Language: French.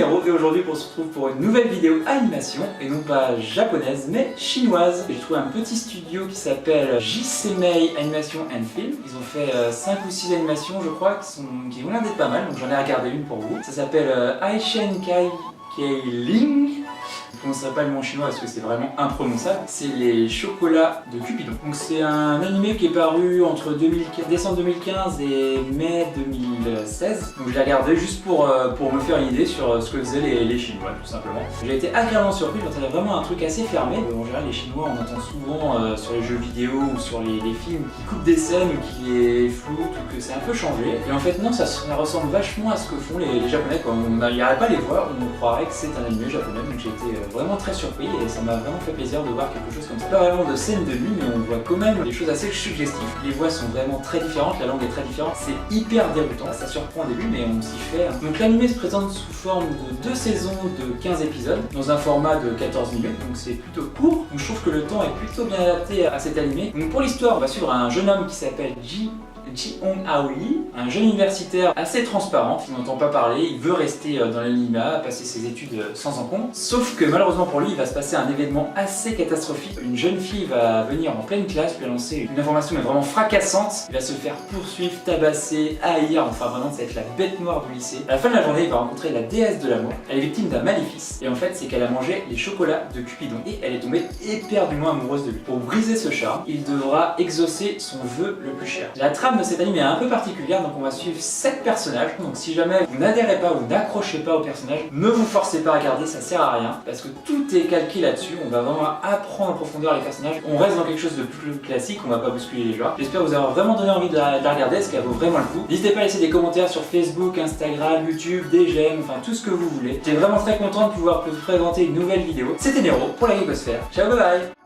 Nero et aujourd'hui on se retrouve pour une nouvelle vidéo animation et non pas japonaise mais chinoise. J'ai trouvé un petit studio qui s'appelle JCMei Animation and Film. Ils ont fait 5 ou 6 animations je crois qui ont l'air d'être pas mal, donc j'en ai regardé une pour vous. Ça s'appelle Aishen Kai Ling. Je ne prononcerai pas le mot chinois parce que c'est vraiment imprononçable. C'est les chocolats de Cupidon. Donc c'est un animé qui est paru entre décembre 2015 et mai 2016. Donc je l'ai regardé juste pour me faire une idée sur ce que faisaient les Chinois tout simplement. J'ai été agréablement surpris quand il y a vraiment un truc assez fermé. En général les Chinois on entend souvent sur les jeux vidéo ou sur les films qui coupent des scènes ou qui les floutent ou que c'est un peu changé. Et en fait non, ça ressemble vachement à ce que font les Japonais. Quand on n'arriverait pas à les voir, on croirait que c'est un animé japonais. Donc j'ai été vraiment très surpris et ça m'a vraiment fait plaisir de voir quelque chose comme ça. Pas vraiment de scène de nuit mais on voit quand même des choses assez suggestives. Les voix sont vraiment très différentes, la langue est très différente, c'est hyper déroutant, ça surprend au début mais on s'y fait. Donc l'animé se présente sous forme de 2 saisons de 15 épisodes dans un format de 14 minutes, donc c'est plutôt court. Donc je trouve que le temps est plutôt bien adapté à cet animé. Donc pour l'histoire on va suivre un jeune homme qui s'appelle Ji-Hong Aoi, un jeune universitaire assez transparent, qui n'entend pas parler, il veut rester dans l'anonymat, passer ses études sans encombre. Sauf que malheureusement pour lui, il va se passer un événement assez catastrophique. Une jeune fille va venir en pleine classe, lui annoncer une information mais vraiment fracassante. Il va se faire poursuivre, tabasser, haïr, enfin vraiment ça va être la bête noire du lycée. À la fin de la journée, il va rencontrer la déesse de l'amour. Elle est victime d'un maléfice, et en fait c'est qu'elle a mangé les chocolats de Cupidon, et elle est tombée éperdument amoureuse de lui. Pour briser ce charme, il devra exaucer son vœu le plus cher. La trame de cet anime est un peu particulière, donc on va suivre 7 personnages. Donc si jamais vous n'adhérez pas ou n'accrochez pas aux personnages, ne vous forcez pas à regarder, ça sert à rien parce que tout est calqué là-dessus. On va vraiment apprendre en profondeur les personnages. On reste dans quelque chose de plus classique, on va pas bousculer les joueurs. J'espère vous avoir vraiment donné envie de la regarder, parce qu'elle vaut vraiment le coup. N'hésitez pas à laisser des commentaires sur Facebook, Instagram, YouTube, des j'aime, enfin tout ce que vous voulez. J'étais vraiment très content de pouvoir vous présenter une nouvelle vidéo. C'était Nero pour la Geekosphère. Ciao, bye bye.